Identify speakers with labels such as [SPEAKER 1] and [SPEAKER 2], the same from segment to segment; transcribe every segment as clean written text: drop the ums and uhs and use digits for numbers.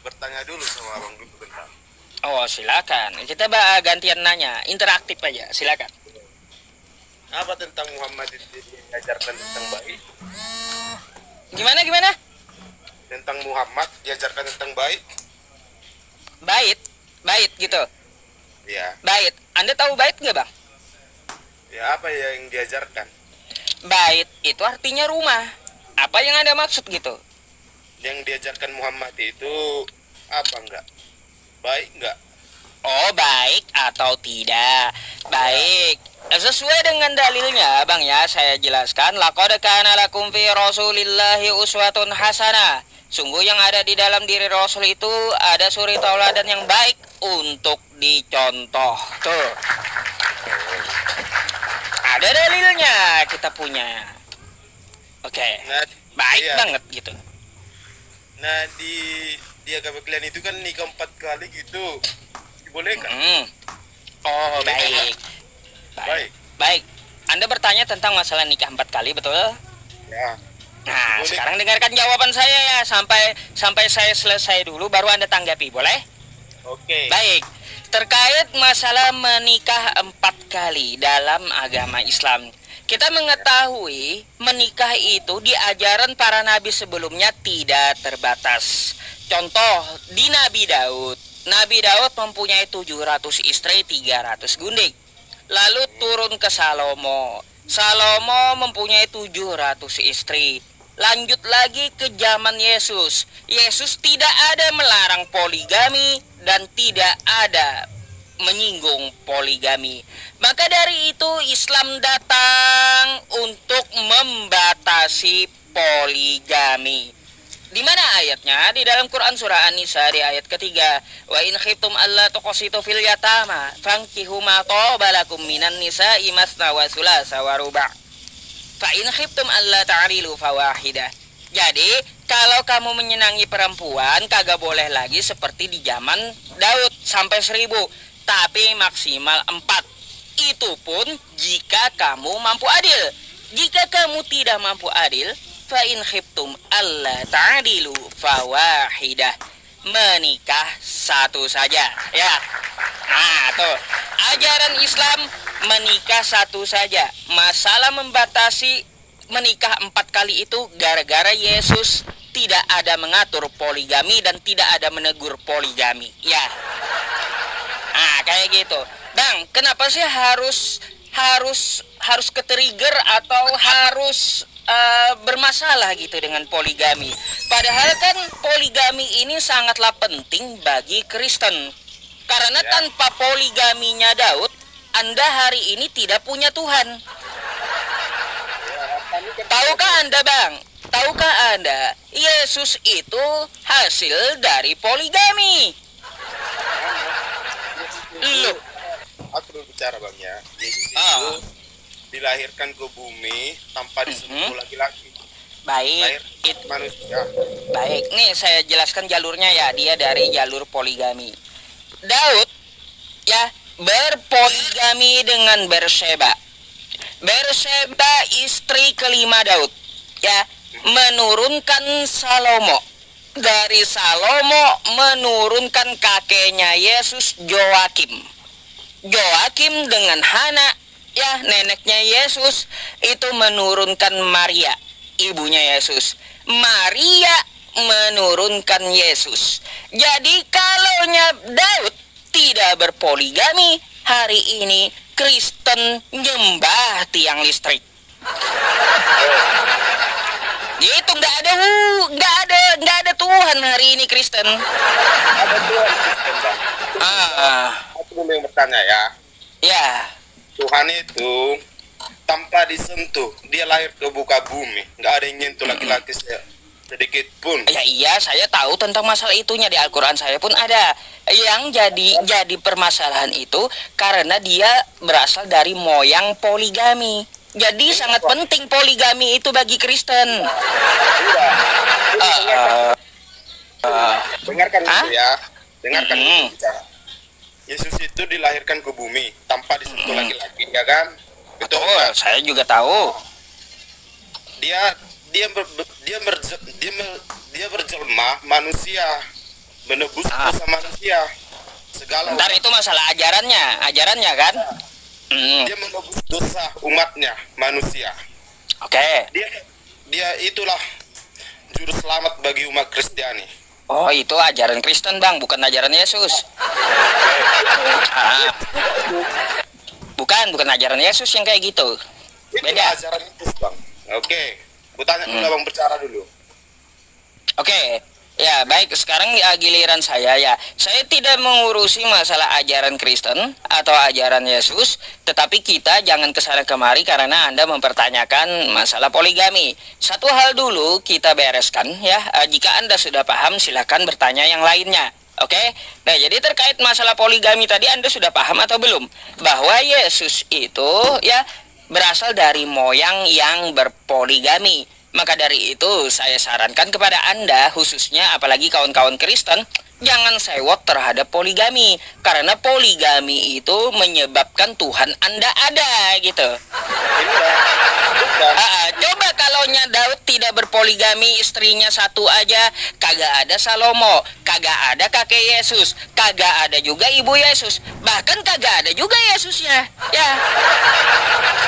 [SPEAKER 1] bertanya dulu sama abang dulu bentar.
[SPEAKER 2] Oh, silakan. Kita gantian nanya, interaktif aja. Silakan.
[SPEAKER 1] Apa tentang Muhammad itu diajarkan tentang baik?
[SPEAKER 2] Gimana gimana?
[SPEAKER 1] Tentang Muhammad diajarkan tentang baik?
[SPEAKER 2] Bait, bait gitu.
[SPEAKER 1] Ya,
[SPEAKER 2] Bait. Anda tahu bait nggak, Bang?
[SPEAKER 1] ya apa yang diajarkan?
[SPEAKER 2] Bait itu artinya rumah. Apa yang Anda maksud gitu?
[SPEAKER 1] Yang diajarkan Muhammad itu apa enggak? Baik enggak?
[SPEAKER 2] Oh, baik atau tidak? Baik. Sesuai dengan dalilnya, Bang ya, saya jelaskan. Laqad kana lakum fi Rasulillahi uswatun hasanah. Sungguh yang ada di dalam diri Rasul itu ada suri tauladan yang baik untuk dicontoh. Tuh, ada dalilnya kita punya. Oke,
[SPEAKER 1] Nah,
[SPEAKER 2] baik
[SPEAKER 1] iya.
[SPEAKER 2] banget gitu.
[SPEAKER 1] Nah, di agama kalian itu kan nikah 4 kali gitu. Dibolehkan?
[SPEAKER 2] Hmm. Oh,
[SPEAKER 1] Bolehkan nggak?
[SPEAKER 2] baik. Baik.
[SPEAKER 1] Baik.
[SPEAKER 2] Baik. Anda bertanya tentang masalah nikah 4 kali, betul?
[SPEAKER 1] Ya,
[SPEAKER 2] Nah,
[SPEAKER 1] dibolehkan.
[SPEAKER 2] sekarang dengarkan jawaban saya ya sampai saya selesai dulu baru Anda tanggapi, boleh?
[SPEAKER 1] Oke.
[SPEAKER 2] Baik. Terkait masalah menikah 4 kali dalam agama Islam, kita mengetahui menikah itu di ajaran para nabi sebelumnya tidak terbatas. Contoh di Nabi Daud. Nabi Daud mempunyai 700 istri, 300 gundik. Lalu turun ke Salomo. Salomo mempunyai 700 istri. Lanjut lagi ke zaman Yesus. Yesus tidak ada melarang poligami dan tidak ada menyinggung poligami. Maka dari itu Islam datang untuk membatasi poligami. Di mana ayatnya? Di dalam Quran surah An-Nisa di ayat ketiga. Wa in khiftum alla tuqsitu fil yatama fankihu ma taba lakum minan nisa'i masna wa thulatha wa ruba'. Fa in khiftum alla ta'dilu fawahidah. Jadi, kalau kamu menyenangi perempuan kagak boleh lagi seperti di zaman Daud sampai 1000, tapi maksimal 4. Itu pun jika kamu mampu adil. Jika kamu tidak mampu adil, fa in khiftum alla ta'dilu fawahidah. Menikah satu saja, ya. Nah, tuh. Ajaran Islam menikah satu saja. Masalah membatasi menikah 4 kali itu gara-gara Yesus tidak ada mengatur poligami dan tidak ada menegur poligami. Ya. Nah, kayak gitu. Bang, kenapa sih harus harus harus ke-trigger atau harus bermasalah gitu dengan poligami? Padahal kan poligami ini sangatlah penting bagi Kristen. Karena
[SPEAKER 1] Ya.
[SPEAKER 2] tanpa poligaminya Daud, Anda hari ini tidak punya Tuhan. Tahukah Anda, Bang? Tahukah Anda, Yesus itu hasil dari poligami. Loh,
[SPEAKER 1] Aku dulu bicara bang ya. Yesus itu
[SPEAKER 2] Ah.
[SPEAKER 1] dilahirkan ke bumi tanpa disentuh laki-laki.
[SPEAKER 2] baik.
[SPEAKER 1] Lahir manusia.
[SPEAKER 2] Baik, nih saya jelaskan jalurnya ya. Dia dari jalur poligami. Daud ya berpoligami dengan Berseba. Berseba istri kelima Daud ya, menurunkan Salomo. Dari Salomo menurunkan kakeknya Yesus Joakim. Joakim dengan Hana ya neneknya Yesus itu menurunkan Maria, ibunya Yesus. Maria menurunkan Yesus. Jadi kalaunya Daud tidak berpoligami, hari ini Kristen nyembah tiang listrik. Itu nggak ada Tuhan hari ini Kristen.
[SPEAKER 1] Ada Tuhan Kristen bang.
[SPEAKER 2] Ah,
[SPEAKER 1] Aku dulu yang bertanya ya.
[SPEAKER 2] ya.
[SPEAKER 1] Tuhan itu tanpa disentuh, dia lahir ke buka bumi. Nggak ada yang nyentuh laki-laki sedikit pun.
[SPEAKER 2] Ya iya, saya tahu tentang masalah itunya di Al-Quran saya pun ada. Yang jadi permasalahan itu karena dia berasal dari moyang poligami. Jadi sangat penting poligami itu bagi Kristen.
[SPEAKER 1] Dengarkan
[SPEAKER 2] Hah?
[SPEAKER 1] dulu ya. Dengarkan dulu
[SPEAKER 2] Mm-mm.
[SPEAKER 1] bicara. Yesus itu dilahirkan ke bumi tanpa disentuh laki-laki, ya kan? Betul.
[SPEAKER 2] Betul,
[SPEAKER 1] Pak?
[SPEAKER 2] saya juga tahu.
[SPEAKER 1] Dia dia ber- ber- dia berjelma manusia menebus
[SPEAKER 2] Ah.
[SPEAKER 1] dosa manusia. Segala
[SPEAKER 2] Ntar itu masalah ajarannya kan?
[SPEAKER 1] dia menebus dosa umatnya manusia.
[SPEAKER 2] Oke.
[SPEAKER 1] Dia itulah juru selamat bagi umat Kristiani.
[SPEAKER 2] Oh, itu ajaran Kristen, Bang, bukan ajaran Yesus. Ah, bukan ajaran Yesus yang kayak gitu.
[SPEAKER 1] Itulah
[SPEAKER 2] Beda.
[SPEAKER 1] ajaran itu, Bang. Oke. Kutanya dulu Abang bicara dulu.
[SPEAKER 2] Oke, ya baik. Sekarang ya giliran saya ya. Saya tidak mengurusi masalah ajaran Kristen atau ajaran Yesus, tetapi kita jangan kesana kemari karena Anda mempertanyakan masalah poligami. Satu hal dulu kita bereskan ya. Jika Anda sudah paham, silakan bertanya yang lainnya. Oke, nah jadi terkait masalah poligami tadi Anda sudah paham atau belum? Bahwa Yesus itu ya berasal dari moyang yang berpoligami. Maka dari itu saya sarankan kepada Anda khususnya apalagi kawan-kawan Kristen jangan sewot terhadap poligami karena poligami itu menyebabkan Tuhan Anda ada gitu. Coba kalaunya Daud tidak berpoligami istrinya satu aja, kagak ada Salomo, kagak ada kakek Yesus, kagak ada juga ibu Yesus, bahkan kagak ada juga Yesusnya. Ya.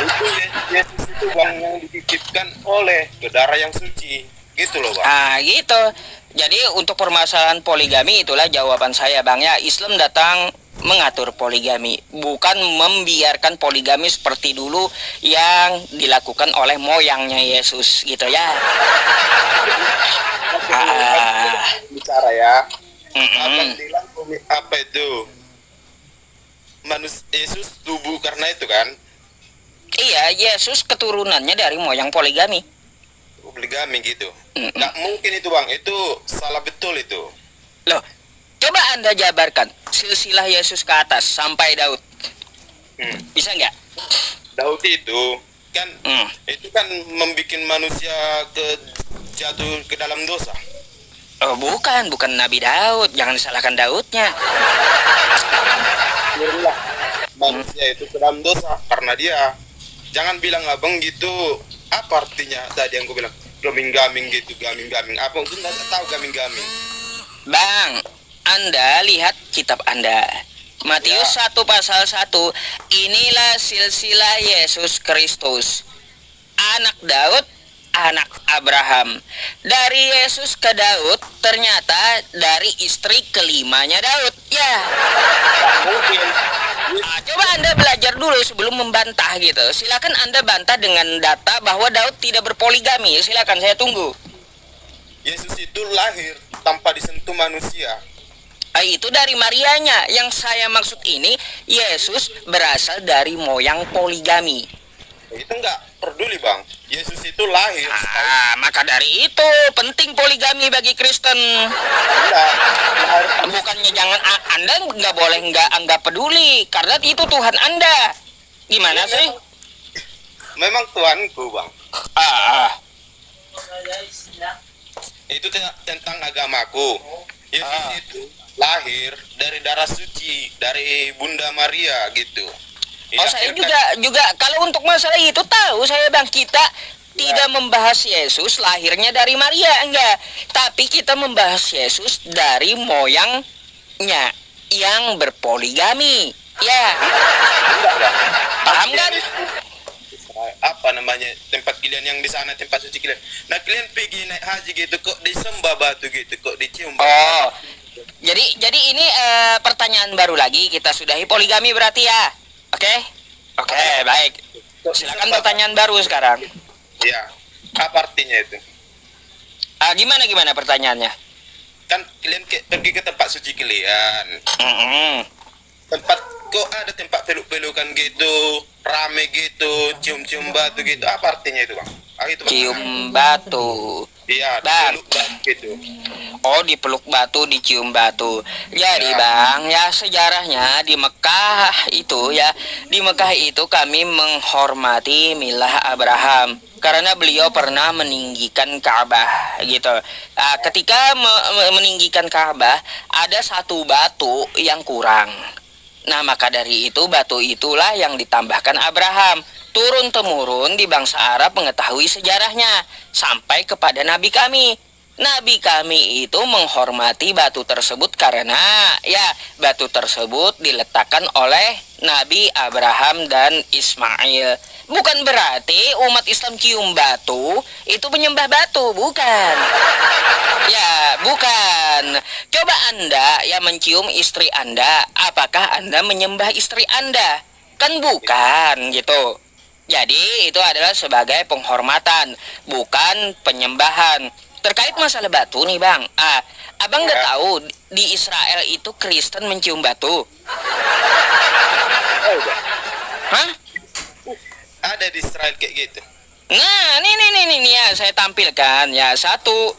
[SPEAKER 1] Itu Yesus itu Bang yang dititipkan oleh darah yang suci. Gitu loh, Bang.
[SPEAKER 2] Ah, gitu. Jadi untuk permasalahan poligami itulah jawaban saya, Bang ya. Islam datang mengatur poligami, bukan membiarkan poligami seperti dulu yang dilakukan oleh moyangnya Yesus gitu ya.
[SPEAKER 1] Bicara ya.
[SPEAKER 2] Mm-mm.
[SPEAKER 1] Abang bilang apa itu? Yesus tubuh karena itu kan?
[SPEAKER 2] Iya, Yesus keturunannya dari moyang poligami.
[SPEAKER 1] Poligami gitu.
[SPEAKER 2] Mm-mm.
[SPEAKER 1] Nggak mungkin itu, Bang. Itu salah betul itu.
[SPEAKER 2] Loh, coba Anda jabarkan silsilah Yesus ke atas sampai Daud. Bisa nggak?
[SPEAKER 1] Daud itu kan itu kan membuat manusia jatuh ke dalam dosa.
[SPEAKER 2] Oh, bukan Nabi Daud. Jangan disalahkan Daudnya.
[SPEAKER 1] Biarlah manusia itu ke dalam dosa karena dia. Jangan bilang abang gitu. Apa artinya tadi yang gue bilang gaming-gaming gitu, gaming-gaming. Apa itu nggak tahu gaming-gaming?
[SPEAKER 2] Bang, Anda lihat kitab Anda. Matius 1 pasal 1. Inilah silsilah Yesus Kristus. Anak Daud, anak Abraham. Dari Yesus ke Daud, ternyata dari istri kelimanya Daud. Ya.
[SPEAKER 1] Mungkin.
[SPEAKER 2] Coba Anda belajar dulu sebelum membantah gitu. Silakan Anda bantah dengan data bahwa Daud tidak berpoligami. Silakan, saya tunggu.
[SPEAKER 1] Yesus itu lahir tanpa disentuh manusia.
[SPEAKER 2] Itu dari Marianya. Yang saya maksud ini, Yesus berasal dari moyang poligami.
[SPEAKER 1] Itu nggak peduli, Bang. Yesus itu lahir.
[SPEAKER 2] Maka dari itu penting poligami bagi Kristen. Bukannya jangan Anda nggak boleh nggak peduli karena itu Tuhan Anda. Gimana sih?
[SPEAKER 1] Memang Tuhanku, Bang. Itu tentang agamaku. Yesus itu lahir dari darah suci, dari Bunda Maria gitu.
[SPEAKER 2] Saya juga kalau untuk masalah itu tahu saya, Bang. Kita tidak membahas Yesus lahirnya dari Maria, enggak. Tapi kita membahas Yesus dari moyangnya yang berpoligami. Ya. Paham kan?
[SPEAKER 1] Apa namanya tempat kalian yang di sana, tempat suci kalian. Nah kalian pergi naik haji gitu kok disembah batu gitu, kok dicium batu.
[SPEAKER 2] Oh, jadi ini pertanyaan baru lagi. Kita sudahi poligami berarti ya. Oke, baik. Silakan pertanyaan baru sekarang.
[SPEAKER 1] Ya, apa artinya itu?
[SPEAKER 2] Gimana pertanyaannya?
[SPEAKER 1] Kan kalian pergi ke tempat suci kalian. Tempat kok ada tempat peluk-pelukan gitu, rame gitu, cium-cium batu gitu. Apa artinya itu, Bang? Itu
[SPEAKER 2] Cium batu.
[SPEAKER 1] Iya,
[SPEAKER 2] Bang.
[SPEAKER 1] peluk batu gitu.
[SPEAKER 2] Oh, dipeluk batu, dicium batu. Jadi, Bang, ya sejarahnya di Mekah itu ya, di Mekah itu kami menghormati milah Abraham karena beliau pernah meninggikan Ka'bah gitu. Ketika meninggikan Ka'bah, ada satu batu yang kurang. Nah, maka dari itu batu itulah yang ditambahkan Abraham. Turun-temurun di bangsa Arab mengetahui sejarahnya sampai kepada Nabi kami. Nabi kami itu menghormati batu tersebut karena ya batu tersebut diletakkan oleh Nabi Abraham dan Ismail. Bukan berarti umat Islam cium batu itu menyembah batu, bukan. Ya, bukan. Coba Anda yang mencium istri Anda, apakah Anda menyembah istri Anda? Kan bukan gitu. Jadi itu adalah sebagai penghormatan, bukan penyembahan. Terkait masalah batu nih bang, abang nggak tahu di Israel itu Kristen mencium batu?
[SPEAKER 1] Oh, udah.
[SPEAKER 2] Hah?
[SPEAKER 1] Ada di Israel kayak gitu.
[SPEAKER 2] Nah, nih ya saya tampilkan ya satu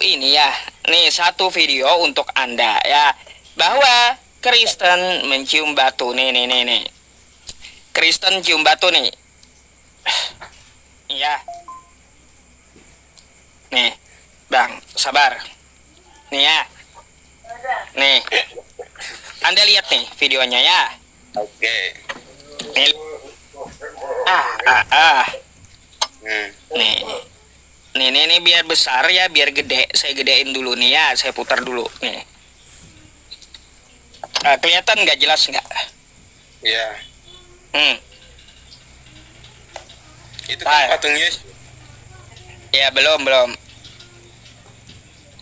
[SPEAKER 2] ini ya, nih satu video untuk Anda ya bahwa Kristen mencium batu nih. Kristen cium batu nih, ya. Nih, Bang, sabar. Nih ya. Nih. Anda lihat nih videonya ya.
[SPEAKER 1] Oke.
[SPEAKER 2] Nih.
[SPEAKER 1] Hmm.
[SPEAKER 2] Nih, biar besar ya, biar gede. Saya gedein dulu nih ya, saya putar dulu. Nih. Kelihatan nggak, jelas nggak?
[SPEAKER 1] Ya. Itu kan patung Yesus.
[SPEAKER 2] Ya, belum.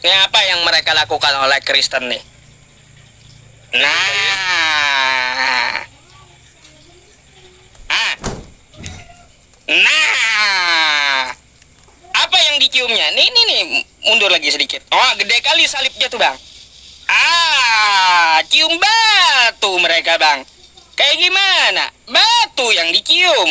[SPEAKER 2] Ini apa yang mereka lakukan oleh Kristen nih? Nah. Apa yang diciumnya? Nih, mundur lagi sedikit. Oh, gede kali salibnya tuh, Bang. Cium batu mereka, Bang. Kayak gimana? Batu yang dicium.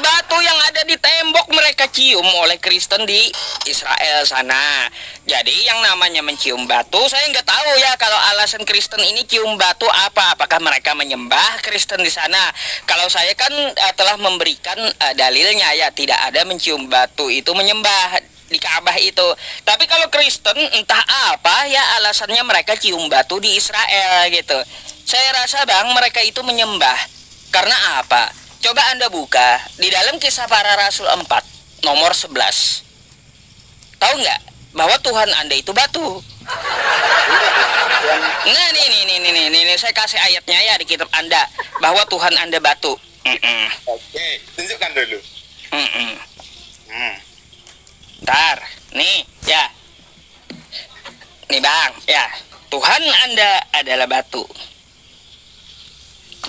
[SPEAKER 2] Batu yang ada di tembok mereka cium oleh Kristen di Israel sana. Jadi yang namanya mencium batu, saya nggak tahu ya kalau alasan Kristen ini cium batu apa. Apakah mereka menyembah Kristen di sana? Kalau saya kan telah memberikan dalilnya ya, tidak ada mencium batu itu menyembah di Ka'bah itu. Tapi kalau Kristen entah apa ya alasannya mereka cium batu di Israel gitu. Saya rasa bang mereka itu menyembah. Karena apa? Coba Anda buka di dalam Kisah Para Rasul 4 nomor 11. Tahu nggak bahwa Tuhan Anda itu batu? Nah nih saya kasih ayatnya ya di kitab Anda bahwa Tuhan Anda batu.
[SPEAKER 1] Oke, tunjukkan dulu.
[SPEAKER 2] Ntar, nih ya. Nih bang, ya Tuhan Anda adalah batu.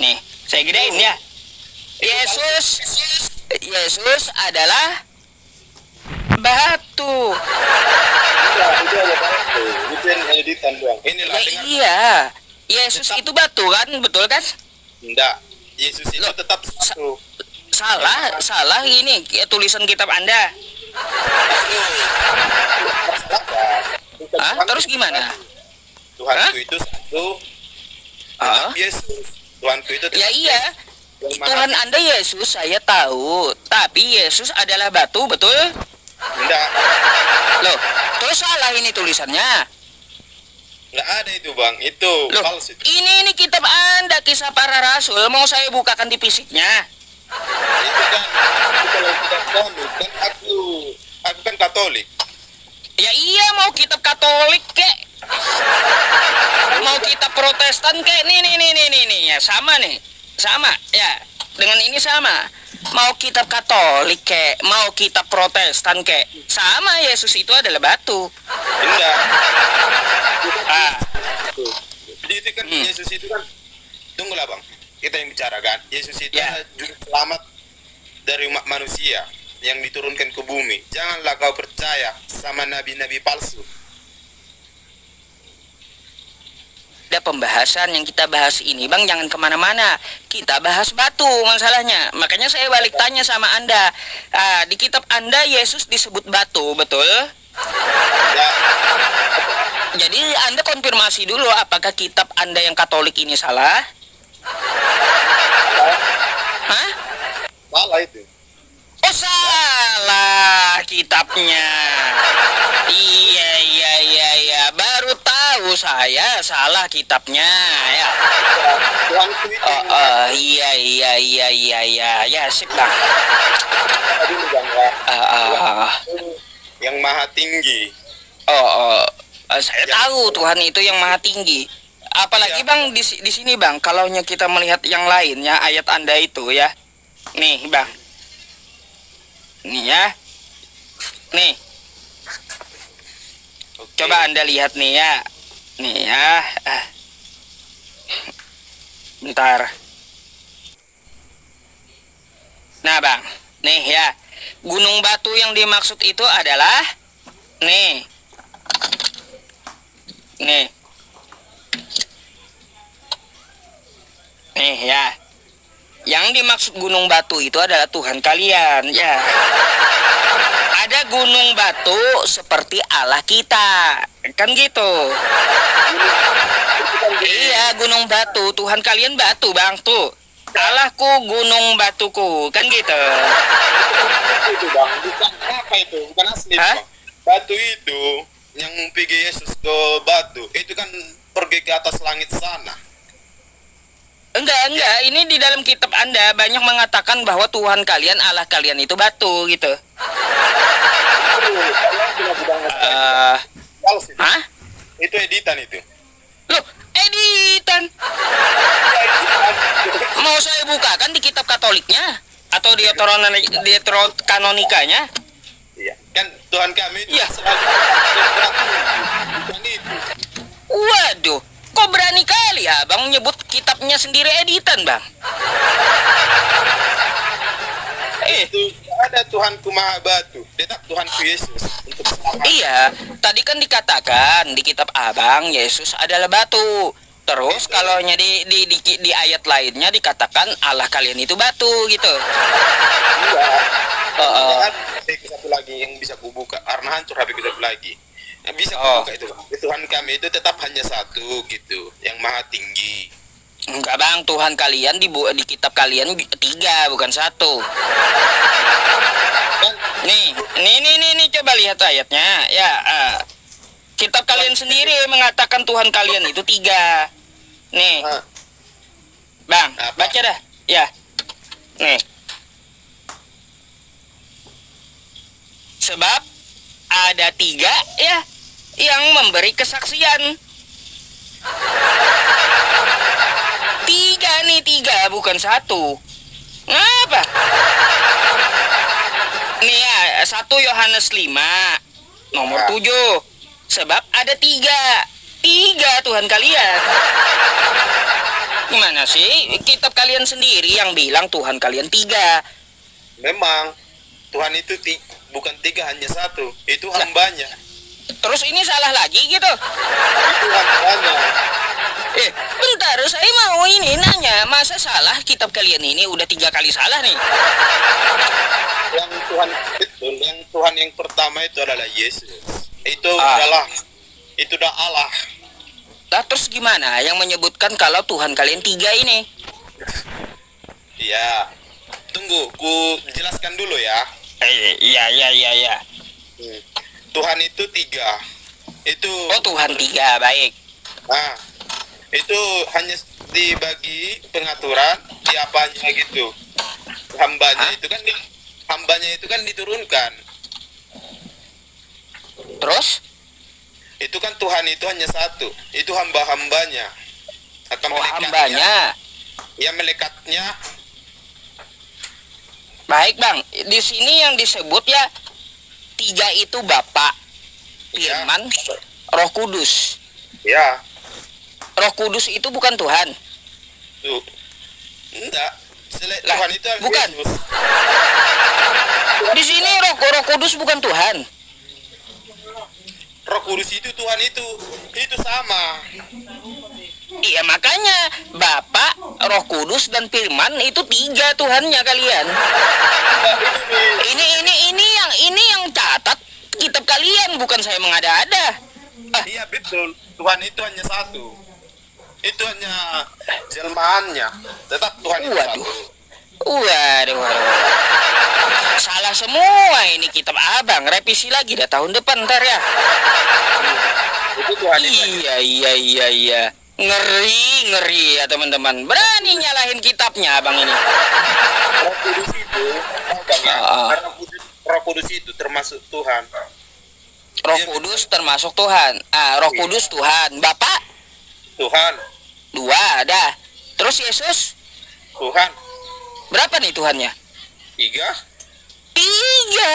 [SPEAKER 2] Nih, saya gedein ya. Yesus adalah batu.
[SPEAKER 1] Itu aja batu. Itu yang editan doang. Inilah
[SPEAKER 2] Ya,
[SPEAKER 1] dengar.
[SPEAKER 2] iya. Yesus itu batu kan, betul kan?
[SPEAKER 1] Enggak. Yesus itu
[SPEAKER 2] Loh,
[SPEAKER 1] tetap satu.
[SPEAKER 2] Salah ini tulisan kitab Anda. Terus gimana?
[SPEAKER 1] Tuhanku itu satu. Tetap Yesus. Tuhanku itu tetap
[SPEAKER 2] Ya iya.
[SPEAKER 1] Yesus.
[SPEAKER 2] Tuhan Anda Yesus saya tahu, tapi Yesus adalah batu, betul?
[SPEAKER 1] Enggak.
[SPEAKER 2] Loh, terus salah ini tulisannya.
[SPEAKER 1] Enggak ada itu bang. Itu
[SPEAKER 2] Loh,
[SPEAKER 1] palsu.
[SPEAKER 2] ini kitab Anda, Kisah Para Rasul. Mau saya bukakan di fisiknya?
[SPEAKER 1] Itu kan. Itu kalau tidak tahu kan aku kan Katolik.
[SPEAKER 2] Ya iya, mau kitab Katolik kek. Mau kitab Protestan kek. Nih. Ya sama nih. Sama ya. Dengan ini sama. Mau kitab Katolik kek, mau kitab Protestan kek, sama Yesus itu adalah batu.
[SPEAKER 1] Enggak. Jadi itu kan Yesus itu kan, tunggulah bang, kita yang bicara kan. Yesus itu juga selamat dari umat manusia yang diturunkan ke bumi. Janganlah kau percaya sama nabi-nabi palsu.
[SPEAKER 2] Ada pembahasan yang kita bahas ini bang, jangan kemana-mana, kita bahas batu masalahnya. Makanya saya balik tanya sama Anda, di kitab Anda Yesus disebut batu, betul?
[SPEAKER 1] Ya,
[SPEAKER 2] Jadi Anda konfirmasi dulu apakah kitab Anda yang Katolik ini salah? Hah?
[SPEAKER 1] salah itu.
[SPEAKER 2] Oh salah kitabnya. Iya, baru tahu tahu saya salah kitabnya ya.
[SPEAKER 1] Tuhanku itu yang
[SPEAKER 2] Iya, sip bang.
[SPEAKER 1] tadi Bang ya.
[SPEAKER 2] Ah,
[SPEAKER 1] Yang maha tinggi.
[SPEAKER 2] Saya tahu Tuhan itu yang maha tinggi. Apalagi
[SPEAKER 1] Iya.
[SPEAKER 2] bang di sini bang, kalau kita melihat yang lainnya ayat Anda itu ya, nih bang, nih ya, nih,
[SPEAKER 1] Oke.
[SPEAKER 2] coba Anda lihat nih ya, bentar. Nah bang, nih ya, gunung batu yang dimaksud itu adalah, nih, nih ya, yang dimaksud gunung batu itu adalah Tuhan kalian ya. Ada gunung batu seperti Allah kita, kan gitu. Iya, gunung batu, Tuhan kalian batu bang tuh. Allahku gunung batuku, kan gitu.
[SPEAKER 1] Itu Bang, bukan apa itu? Bukan asli
[SPEAKER 2] Hah?
[SPEAKER 1] Bang. Batu itu yang pergi Yesus ke batu, itu kan pergi ke atas langit sana.
[SPEAKER 2] Enggak, ini di dalam kitab Anda banyak mengatakan bahwa Tuhan kalian, Allah kalian itu batu gitu.
[SPEAKER 1] Fals itu.
[SPEAKER 2] Hah?
[SPEAKER 1] Itu editan itu.
[SPEAKER 2] Loh, editan. Mau saya bukakan di kitab Katoliknya atau di Deuterokanonikanya?
[SPEAKER 1] Iya. Kan Tuhan kami itu
[SPEAKER 2] Iya.
[SPEAKER 1] selalu bukan itu.
[SPEAKER 2] Waduh, kok berani kali ya bang nyebut kitabnya sendiri editan bang?
[SPEAKER 1] Itu ada Tuhanku Maha Batu, tetap Tuhanku Yesus untuk selamat.
[SPEAKER 2] Iya, tadi kan dikatakan di kitab Abang Yesus adalah batu. Terus kalau di ayat lainnya dikatakan Allah kalian itu batu gitu.
[SPEAKER 1] Iya.
[SPEAKER 2] Oh.
[SPEAKER 1] Ada satu lagi yang bisa kubuka karena hancur HP satu lagi. Yang bisa
[SPEAKER 2] Oh.
[SPEAKER 1] kubuka itu Bang. Tuhan kami itu tetap hanya satu gitu, yang maha tinggi.
[SPEAKER 2] Enggak bang, Tuhan kalian di kitab kalian 3 bukan 1.
[SPEAKER 1] Dan
[SPEAKER 2] Nih, coba lihat ayatnya ya. Kitab kalian sendiri mengatakan Tuhan kalian itu 3. Nih,
[SPEAKER 1] ah,
[SPEAKER 2] bang,
[SPEAKER 1] Apa?
[SPEAKER 2] baca dah. Ya, nih. Sebab ada 3 ya yang memberi kesaksian. 3 bukan 1. Ngapa? Nih ya, 1 Yohanes 5 nomor
[SPEAKER 1] Ah.
[SPEAKER 2] 7. Sebab ada 3 Tuhan kalian. Gimana sih? Kitab kalian sendiri yang bilang Tuhan kalian 3.
[SPEAKER 1] memang Tuhan itu bukan 3 hanya satu, itu hambanya.
[SPEAKER 2] Terus ini salah lagi gitu?
[SPEAKER 1] Itu hambanya.
[SPEAKER 2] Bentar, saya mau ini nanya, masa salah kitab kalian ini udah 3 kali salah nih?
[SPEAKER 1] Yang Tuhan betul, yang Tuhan yang pertama itu adalah Yesus. Itu
[SPEAKER 2] Ah.
[SPEAKER 1] itu dah Allah.
[SPEAKER 2] Lah terus gimana yang menyebutkan kalau Tuhan kalian 3 ini?
[SPEAKER 1] Iya. Tunggu, ku jelaskan dulu ya.
[SPEAKER 2] Iya.
[SPEAKER 1] Tuhan itu 3. Itu
[SPEAKER 2] Oh Tuhan 3, baik.
[SPEAKER 1] nah, itu hanya dibagi pengaturan di apanya gitu. Hambanya
[SPEAKER 2] Hah?
[SPEAKER 1] itu kan hambanya itu kan diturunkan.
[SPEAKER 2] Terus?
[SPEAKER 1] Itu kan Tuhan itu hanya satu. Itu hamba-hambanya. Atau
[SPEAKER 2] Oh
[SPEAKER 1] melekatnya.
[SPEAKER 2] hambanya.
[SPEAKER 1] Ya melekatnya.
[SPEAKER 2] Baik bang, di sini yang disebut ya 3 itu Bapa,
[SPEAKER 1] Ya.
[SPEAKER 2] Firman, Roh Kudus.
[SPEAKER 1] Ya.
[SPEAKER 2] Roh Kudus itu bukan Tuhan.
[SPEAKER 1] Tuh. Enggak.
[SPEAKER 2] Lah,
[SPEAKER 1] Tuhan itu adalah
[SPEAKER 2] bukan.
[SPEAKER 1] Yesus.
[SPEAKER 2] Di sini Roh Kudus bukan Tuhan.
[SPEAKER 1] Roh Kudus itu Tuhan itu sama.
[SPEAKER 2] Iya makanya Bapa, Roh Kudus dan Firman itu 3 Tuhannya kalian. Ini yang catat kitab kalian, bukan saya mengada-ada.
[SPEAKER 1] Iya betul. Tuhan itu hanya satu. Itu hanya jelmaannya. Tetap Tuhan itu
[SPEAKER 2] Waduh.
[SPEAKER 1] satu.
[SPEAKER 2] Waduh. Salah semua ini kitab Abang. Revisi lagi dah tahun depan ntar ya.
[SPEAKER 1] Itu Tuhan itu aja.
[SPEAKER 2] Iya. Ngeri ya teman-teman. Berani nyalahin kitabnya abang ini.
[SPEAKER 1] Roh Kudus itu, Bang ya,
[SPEAKER 2] Ah.
[SPEAKER 1] karena Roh Kudus itu termasuk Tuhan.
[SPEAKER 2] Roh Kudus termasuk Tuhan. Roh Kudus Tuhan. Bapak
[SPEAKER 1] Tuhan,
[SPEAKER 2] 2 ada. Terus Yesus
[SPEAKER 1] Tuhan,
[SPEAKER 2] berapa nih Tuhannya?
[SPEAKER 1] 3.
[SPEAKER 2] 3.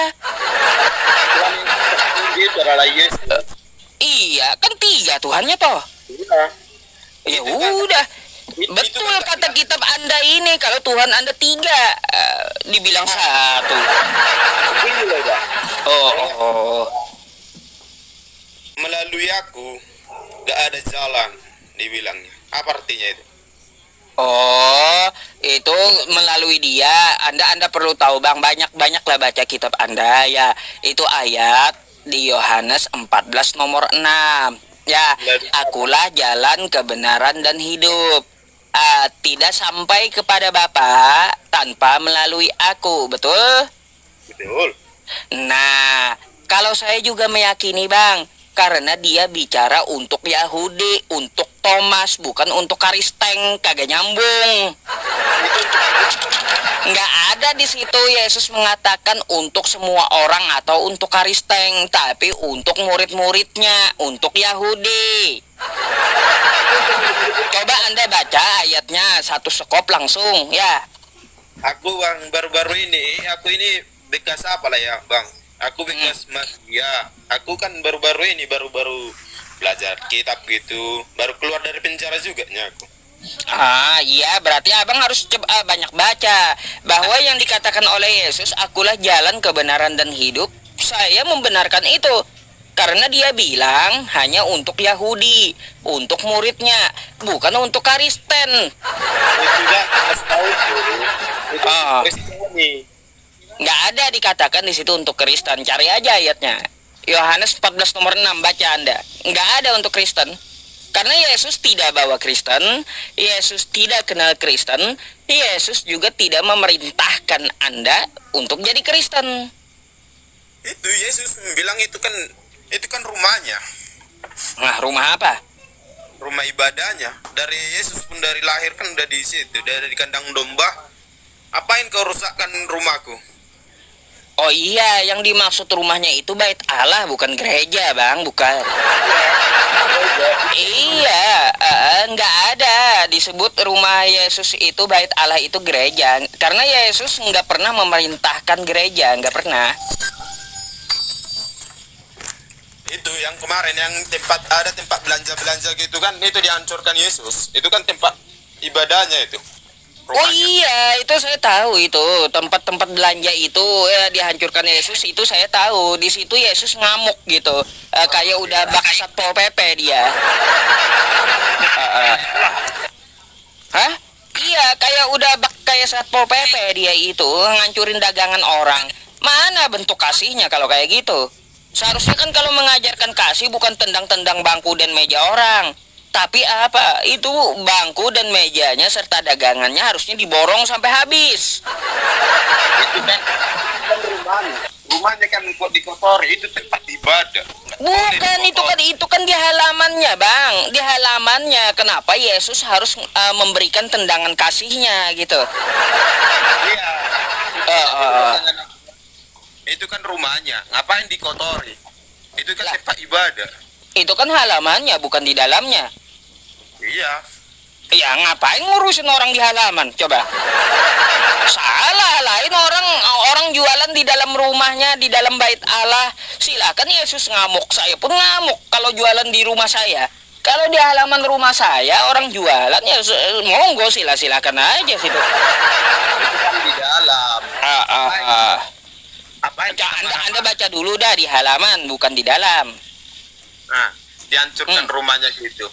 [SPEAKER 1] Tuhan yang tertinggi itu adalah Yesus.
[SPEAKER 2] Iya, kan 3 Tuhannya toh.
[SPEAKER 1] Iya.
[SPEAKER 2] Ya
[SPEAKER 1] Itu kan-
[SPEAKER 2] udah.
[SPEAKER 1] itu
[SPEAKER 2] Betul
[SPEAKER 1] kan
[SPEAKER 2] kata kitab Anda ini, kalau Tuhan Anda 3, dibilang 1.
[SPEAKER 1] ini loh, Bang.
[SPEAKER 2] Oh.
[SPEAKER 1] Melalui aku gak ada jalan, dibilangnya. Apa artinya itu?
[SPEAKER 2] Oh, itu melalui dia. Anda perlu tahu Bang, banyak-banyaklah baca kitab Anda ya. Itu ayat di Yohanes 14 nomor 6. Ya, akulah jalan kebenaran dan hidup. Tidak sampai kepada Bapa tanpa melalui aku, betul?
[SPEAKER 1] Betul.
[SPEAKER 2] Nah, kalau saya juga meyakini Bang, karena dia bicara untuk Yahudi, untuk Thomas, bukan untuk Karisteng, kagak nyambung. Nggak ada di situ Yesus mengatakan untuk semua orang atau untuk Karisteng, tapi untuk murid-muridnya, untuk Yahudi. Coba Anda baca ayatnya satu sekop langsung, ya.
[SPEAKER 1] Aku Bang, baru-baru ini, aku ini bekas apa lah ya Bang? Aku bekas ya. Aku kan baru-baru ini, baru-baru belajar kitab gitu. Baru keluar dari penjara juga nya aku.
[SPEAKER 2] Iya, berarti abang harus banyak baca. Bahwa yang dikatakan oleh Yesus, akulah jalan kebenaran dan hidup. Saya membenarkan itu. Karena dia bilang hanya untuk Yahudi, untuk muridnya, bukan untuk Kristen.
[SPEAKER 1] Itu kan pas tahu tuh. Itu Kristiani.
[SPEAKER 2] Nggak ada dikatakan di situ untuk Kristen. Cari aja ayatnya. Yohanes 14 nomor 6, baca Anda. Nggak ada untuk Kristen. Karena Yesus tidak bawa Kristen, Yesus tidak kenal Kristen, Yesus juga tidak memerintahkan Anda untuk jadi Kristen.
[SPEAKER 1] Itu Yesus bilang itu kan rumahnya,
[SPEAKER 2] Nah, rumah apa?
[SPEAKER 1] rumah ibadahnya. Dari Yesus pun dari lahir kan udah di situ, dari di kandang domba. Apain kau rusakkan rumahku?
[SPEAKER 2] Oh iya, yang dimaksud rumahnya itu bait Allah, bukan gereja, Bang, bukan. Iya, nggak ada disebut rumah Yesus itu bait Allah itu gereja. Karena Yesus nggak pernah memerintahkan gereja, nggak pernah.
[SPEAKER 1] Itu yang kemarin yang ada tempat belanja gitu kan, itu dihancurkan Yesus. Itu kan tempat ibadahnya itu.
[SPEAKER 2] Oh
[SPEAKER 1] Rumahnya.
[SPEAKER 2] iya, itu saya tahu itu tempat-tempat belanja itu ya dihancurkan Yesus, itu saya tahu. Di situ Yesus ngamuk gitu, kayak udah bak Satpol PP dia. Hah? Iya, kayak udah bak kayak Satpol PP dia itu ngancurin dagangan orang. Mana bentuk kasihnya kalau kayak gitu? Seharusnya kan kalau mengajarkan kasih bukan tendang-tendang bangku dan meja orang. Tapi apa? Itu bangku dan mejanya serta dagangannya harusnya diborong sampai habis.
[SPEAKER 1] Itu kan rumahnya kan kok dikotori, itu tempat ibadah. Nggak boleh
[SPEAKER 2] Bukan,
[SPEAKER 1] dikotori.
[SPEAKER 2] itu kan di halamannya, Bang. Di halamannya. Kenapa Yesus harus memberikan tendangan kasihnya gitu?
[SPEAKER 1] Iya.
[SPEAKER 2] Eh,
[SPEAKER 1] Itu kan rumahnya, ngapain dikotori? Itu kan
[SPEAKER 2] Lah.
[SPEAKER 1] tempat ibadah.
[SPEAKER 2] Itu kan halamannya, bukan di dalamnya.
[SPEAKER 1] Iya.
[SPEAKER 2] Ya ngapain ngurusin orang di halaman? Coba. Salah, lain orang jualan di dalam rumahnya, di dalam bait Allah. Silakan Yesus ngamuk, saya pun ngamuk kalau jualan di rumah saya. Kalau di halaman rumah saya orang jualan ya monggo silakan aja situ.
[SPEAKER 1] Itu kan di dalam. Apain kita
[SPEAKER 2] Anda baca dulu dah di halaman, bukan di dalam.
[SPEAKER 1] Nah, dihancurkan rumahnya gitu.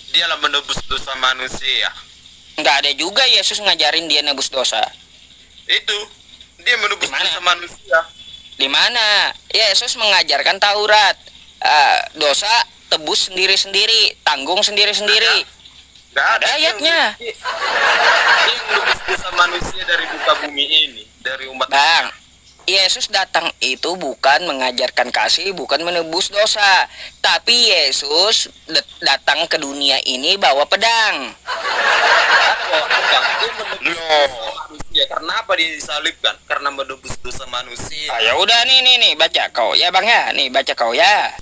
[SPEAKER 1] Dialah menebus dosa manusia.
[SPEAKER 2] Nggak ada juga Yesus ngajarin dia nebus dosa.
[SPEAKER 1] Itu dia menebus
[SPEAKER 2] Di mana?
[SPEAKER 1] dosa manusia.
[SPEAKER 2] Di mana? Yesus mengajarkan Taurat. Dosa tebus sendiri-sendiri, tanggung sendiri-sendiri.
[SPEAKER 1] Nggak
[SPEAKER 2] Ada ayatnya.
[SPEAKER 1] Dia menebus dosa manusia dari muka bumi ini, dari umat.
[SPEAKER 2] Bang, Yesus datang itu bukan mengajarkan kasih, bukan menebus dosa. Tapi Yesus datang ke dunia ini bawa pedang.
[SPEAKER 1] Dia menebus dosa manusia. Karena apa dia disalibkan? Karena menebus dosa manusia.
[SPEAKER 2] Ah, ya udah nih baca kau ya bang ya, nih baca kau ya.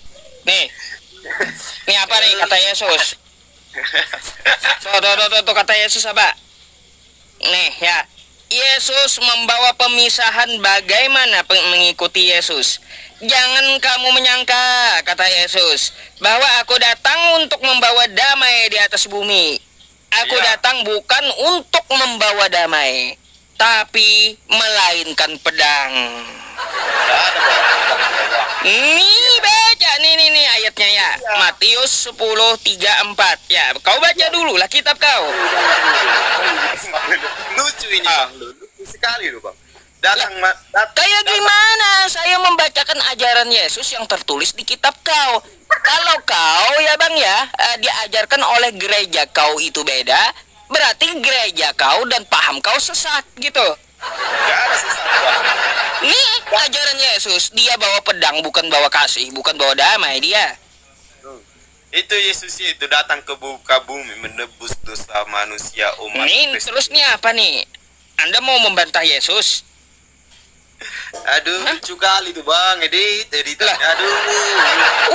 [SPEAKER 2] Nih apa nih kata Yesus? Tuh kata Yesus apa? Nih ya. Yesus membawa pemisahan bagaimana mengikuti Yesus. Jangan kamu menyangka, kata Yesus, bahwa aku datang untuk membawa damai di atas bumi. Aku
[SPEAKER 1] Iya.
[SPEAKER 2] datang bukan untuk membawa damai, tapi melainkan pedang.
[SPEAKER 1] Nggak ada Bang.
[SPEAKER 2] Nih baca nih ayatnya ya.
[SPEAKER 1] Iya.
[SPEAKER 2] Matius 10:34 ya. Kau baca dulu lah kitab kau.
[SPEAKER 1] Lucu ini
[SPEAKER 2] Ah.
[SPEAKER 1] Bang, lucu sekali loh Bang.
[SPEAKER 2] Kayak gimana saya membacakan ajaran Yesus yang tertulis di kitab kau? Kalau kau ya bang ya diajarkan oleh gereja kau itu beda, berarti gereja kau dan paham kau sesat gitu.
[SPEAKER 1] Nggak ada sesat Bang.
[SPEAKER 2] Nih ajaran Yesus, dia bawa pedang bukan bawa kasih, bukan bawa damai dia.
[SPEAKER 1] Itu Yesus itu datang ke muka bumi menebus dosa manusia umat
[SPEAKER 2] Nih
[SPEAKER 1] Kristus.
[SPEAKER 2] terus nih apa nih? Anda mau membantah Yesus?
[SPEAKER 1] Aduh, lucu kali tuh Bang, editan.
[SPEAKER 2] Lah.
[SPEAKER 1] Aduh.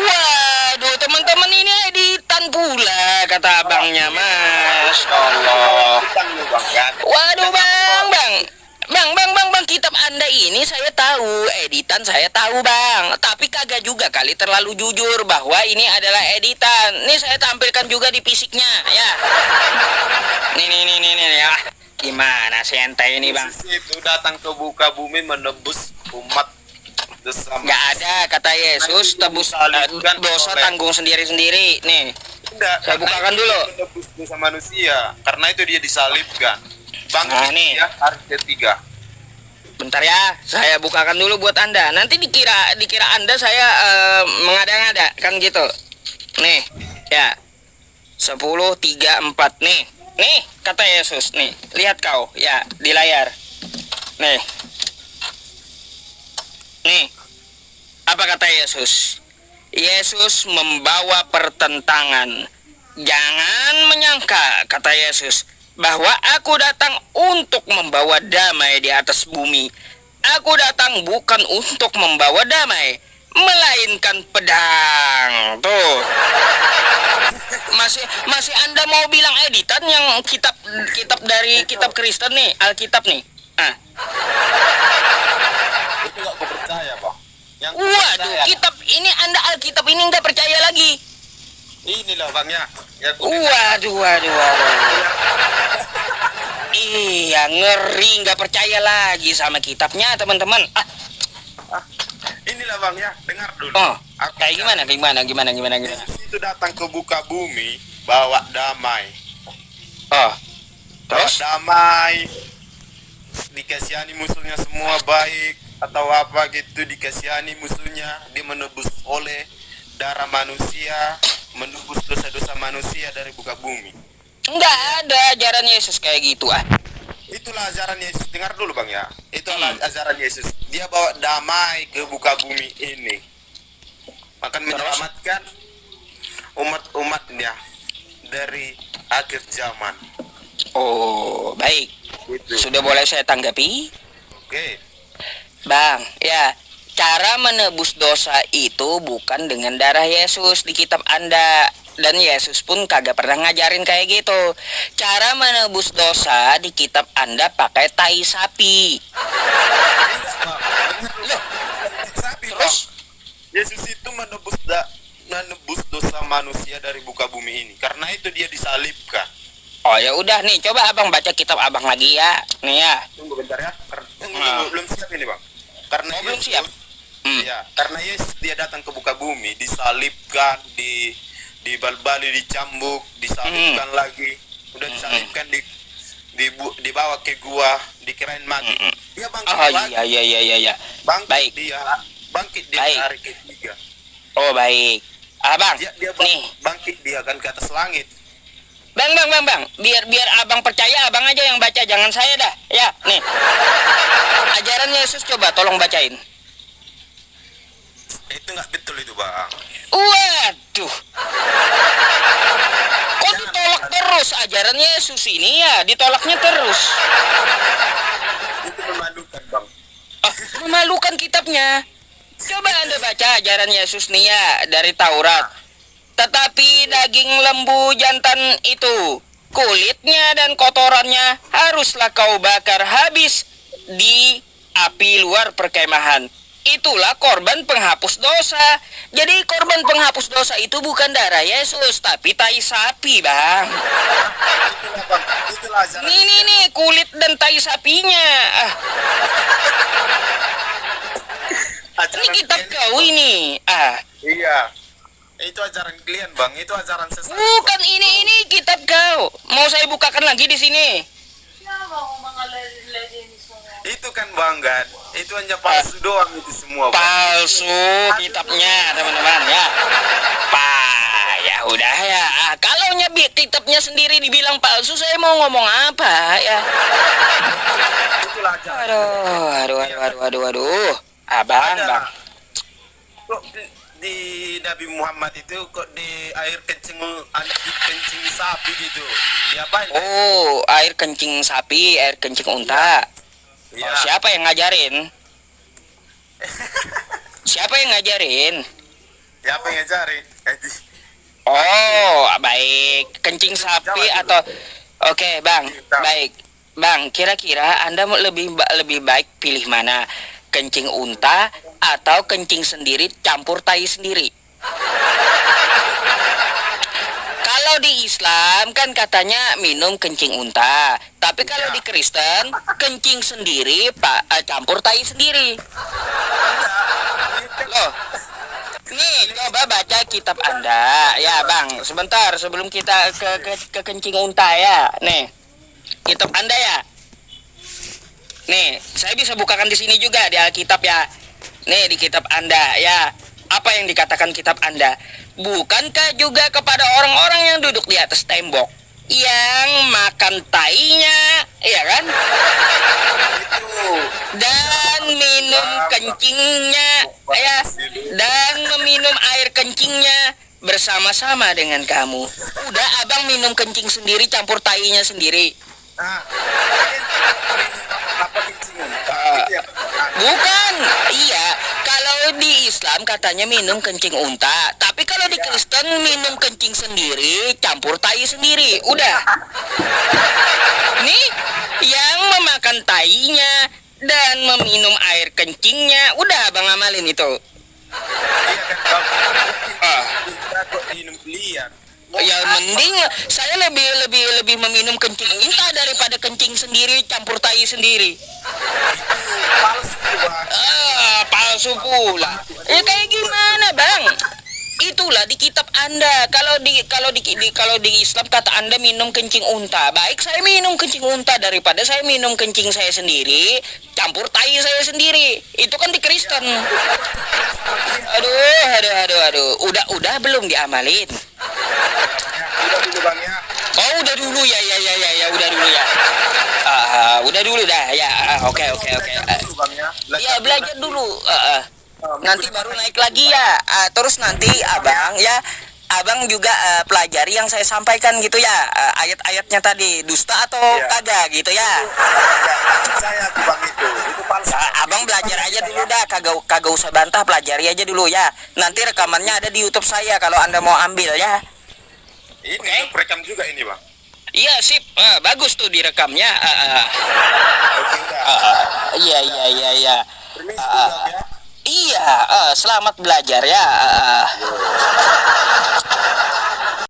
[SPEAKER 2] Waduh teman-teman ini editan pula kata abangnya mas. Allah.
[SPEAKER 1] Utang lu Bang kan.
[SPEAKER 2] Waduh bang, kitab Anda ini saya tahu, editan saya tahu bang. Tapi kagak juga kali terlalu jujur bahwa ini adalah editan. Nih saya tampilkan juga di fisiknya ya. Nih ya. Gimana sih ente ini bang?
[SPEAKER 1] Yesus itu datang ke muka bumi menebus umat dosa
[SPEAKER 2] Gak ada kata Yesus tebus dosa tanggung sendiri-sendiri. Nih
[SPEAKER 1] Tidak,
[SPEAKER 2] saya
[SPEAKER 1] karena
[SPEAKER 2] bukakan
[SPEAKER 1] itu
[SPEAKER 2] dulu.
[SPEAKER 1] dia menebus dosa manusia. Karena itu dia disalibkan. Bangkit
[SPEAKER 2] Nah, nih.
[SPEAKER 1] ya hari ketiga.
[SPEAKER 2] Bentar ya, saya bukakan dulu buat Anda. Nanti dikira Anda saya mengada-ngada kan gitu. Nih, ya. 10:34 nih. Nih, kata Yesus nih. Lihat kau ya di layar. Nih. Nih. Apa kata Yesus? Yesus membawa pertentangan. Jangan menyangka, kata Yesus, bahwa aku datang untuk membawa damai di atas bumi. Aku datang bukan untuk membawa damai, melainkan pedang. Tuh. Masih Anda mau bilang editan yang kitab dari kitab Kristen nih, Alkitab nih. Ah.
[SPEAKER 1] Itu gak aku percaya Bang. Yang aku
[SPEAKER 2] Waduh,
[SPEAKER 1] percaya,
[SPEAKER 2] kitab ini Anda Alkitab ini nggak percaya lagi.
[SPEAKER 1] inilah Bang ya. Yang aku
[SPEAKER 2] Waduh. Iya, ngeri nggak percaya lagi sama kitabnya, teman-teman.
[SPEAKER 1] inilah Bang ya, dengar dulu.
[SPEAKER 2] Oh,
[SPEAKER 1] Aku
[SPEAKER 2] kayak gimana?
[SPEAKER 1] Yesus itu datang ke muka bumi bawa damai.
[SPEAKER 2] Oh,
[SPEAKER 1] Bawa
[SPEAKER 2] terus?
[SPEAKER 1] damai. Dikasihani musuhnya semua baik atau apa gitu, dikasihani musuhnya, dia menebus oleh darah manusia, menebus dosa-dosa manusia dari muka bumi.
[SPEAKER 2] Nggak ada ajaran Yesus kayak gitu ah.
[SPEAKER 1] Itulah ajaran Yesus. Dengar dulu Bang ya. Itulah ajaran Yesus. Dia bawa damai ke muka bumi ini. Akan menyelamatkan umat-umatnya dari akhir zaman.
[SPEAKER 2] Oh, baik.
[SPEAKER 1] Gitu.
[SPEAKER 2] Sudah boleh saya tanggapi?
[SPEAKER 1] Oke.
[SPEAKER 2] Bang, ya, cara menebus dosa itu bukan dengan darah Yesus di kitab Anda. Dan Yesus pun kagak pernah ngajarin kayak gitu. Cara menebus dosa di kitab Anda pakai tai sapi.
[SPEAKER 1] Loh, sapi Bang.
[SPEAKER 2] Terus?
[SPEAKER 1] Yesus itu menebus dosa manusia dari muka bumi ini. Karena itu dia disalibkan.
[SPEAKER 2] Oh ya udah nih, coba abang baca kitab abang lagi ya. Nih ya.
[SPEAKER 1] Tunggu bentar ya. Tunggu,
[SPEAKER 2] Ah.
[SPEAKER 1] belum siap ini Bang. Karena
[SPEAKER 2] Oh, belum siap?
[SPEAKER 1] Ya, karena Yesus dia datang ke muka bumi, disalibkan, dibalbali, dicambuk, disalibkan lagi, udah disalibkan, dibawa ke gua, dikirain mati. Dia bangkit
[SPEAKER 2] Oh
[SPEAKER 1] lagi,
[SPEAKER 2] iya.
[SPEAKER 1] bangkit
[SPEAKER 2] Baik.
[SPEAKER 1] bangkit di
[SPEAKER 2] Baik.
[SPEAKER 1] hari ketiga.
[SPEAKER 2] Oh baik. Abang,
[SPEAKER 1] Dia
[SPEAKER 2] nih.
[SPEAKER 1] bangkit dia kan ke atas langit.
[SPEAKER 2] Bang. Biar abang percaya, abang aja yang baca, jangan saya dah. Ya, nih. Ajaran Yesus coba tolong bacain.
[SPEAKER 1] Itu nggak betul itu bang.
[SPEAKER 2] Waduh. Kok ditolak terus ajaran Yesus ini ya? Ditolaknya terus.
[SPEAKER 1] Itu memalukan bang.
[SPEAKER 2] Ah, memalukan kitabnya. Coba Anda baca ajaran Yesus nih ya dari Taurat. Tetapi daging lembu jantan itu, kulitnya dan kotorannya haruslah kau bakar habis di api luar perkemahan. Itulah korban penghapus dosa. Jadi korban penghapus dosa itu bukan darah Yesus, tapi tai sapi, Bang.
[SPEAKER 1] Itulah bang. Itulah ajaran.
[SPEAKER 2] Nih, kulit dan tai sapinya. Ah, ini kitab kau ini. Ah,
[SPEAKER 1] Iya. Itu ajaran kalian bang. Itu ajaran sesat.
[SPEAKER 2] bukan ini kitab kau. Mau saya bukakan lagi di sini.
[SPEAKER 1] Itu kan bang kan. Itu hanya palsu doang itu semua bang.
[SPEAKER 2] Palsu kitabnya, teman-teman ya. Ya udah ya. Ah, kalau kitabnya sendiri dibilang palsu, saya mau ngomong apa ya?
[SPEAKER 1] Itulah ajaran.
[SPEAKER 2] Aduh. Abang,
[SPEAKER 1] Ada.
[SPEAKER 2] Bang.
[SPEAKER 1] Kok di Nabi Muhammad itu kok di air kencing sapi gitu. Diapain?
[SPEAKER 2] Oh, air kencing sapi, air kencing unta.
[SPEAKER 1] Iya.
[SPEAKER 2] Oh, siapa yang ngajarin? Siapa yang ngajarin?
[SPEAKER 1] Siapa yang ngajarin?
[SPEAKER 2] Oh, baik. Kencing sapi atau Oke, Bang. Baik. Bang, kira-kira Anda mau lebih baik pilih mana? Kencing unta atau kencing sendiri campur tai sendiri? Kalau di Islam kan katanya minum kencing unta, tapi kalau
[SPEAKER 1] Ya.
[SPEAKER 2] di Kristen kencing sendiri campur tai sendiri. Loh, nih coba baca kitab Anda, ya Bang. Sebentar sebelum kita ke kencing unta ya, nih kitab Anda ya. Nih, saya bisa bukakan di sini juga di Alkitab ya. Nih di kitab Anda ya. Apa yang dikatakan kitab Anda? Bukankah juga kepada orang-orang yang duduk di atas tembok yang makan tainya, ya kan? Dan minum kencingnya, ya, dan meminum air kencingnya bersama-sama dengan kamu. Udah abang minum kencing sendiri campur tainya sendiri.
[SPEAKER 1] Apa kencingan?
[SPEAKER 2] Bukan, iya. Kalau di Islam katanya minum kencing unta, tapi kalau di Kristen minum kencing sendiri, campur tai sendiri. Udah. Nih, yang memakan tainya dan meminum air kencingnya, udah abang amalin itu.
[SPEAKER 1] Iya kan bang. Kok minum liar?
[SPEAKER 2] Ya mending saya lebih meminum kencing unta daripada kencing sendiri campur tai sendiri.
[SPEAKER 1] Palsu bang.
[SPEAKER 2] Palsu pula. Ya kayak gimana, Bang? Itulah di kitab Anda. Kalau di Islam kata Anda minum kencing unta. Baik, saya minum kencing unta daripada saya minum kencing saya sendiri, campur tai saya sendiri. Itu kan di Kristen. Aduh. Udah belum diamalin?
[SPEAKER 1] Udah dulu bang ya.
[SPEAKER 2] Oh, udah dulu ya, udah dulu ya. Udah dulu dah ya. Oke.
[SPEAKER 1] Dulu bang ya.
[SPEAKER 2] Ya belajar dulu. Nanti baru naik lagi ya. Terus nanti abang juga pelajari yang saya sampaikan gitu ya. Ayat-ayatnya tadi dusta atau
[SPEAKER 1] Iya.
[SPEAKER 2] kagak gitu ya.
[SPEAKER 1] Saya tuh bang itu palsu.
[SPEAKER 2] Abang belajar aja dulu dah, kagak usah bantah, pelajari aja dulu ya. Nanti rekamannya ada di YouTube saya kalau Anda mau ambil ya.
[SPEAKER 1] Ini
[SPEAKER 2] Oke.
[SPEAKER 1] rekam juga ini bang.
[SPEAKER 2] Iya sip, bagus tuh direkamnya.
[SPEAKER 1] Oke udah.
[SPEAKER 2] Iya.
[SPEAKER 1] Permisi bang ya.
[SPEAKER 2] Iya, selamat belajar ya.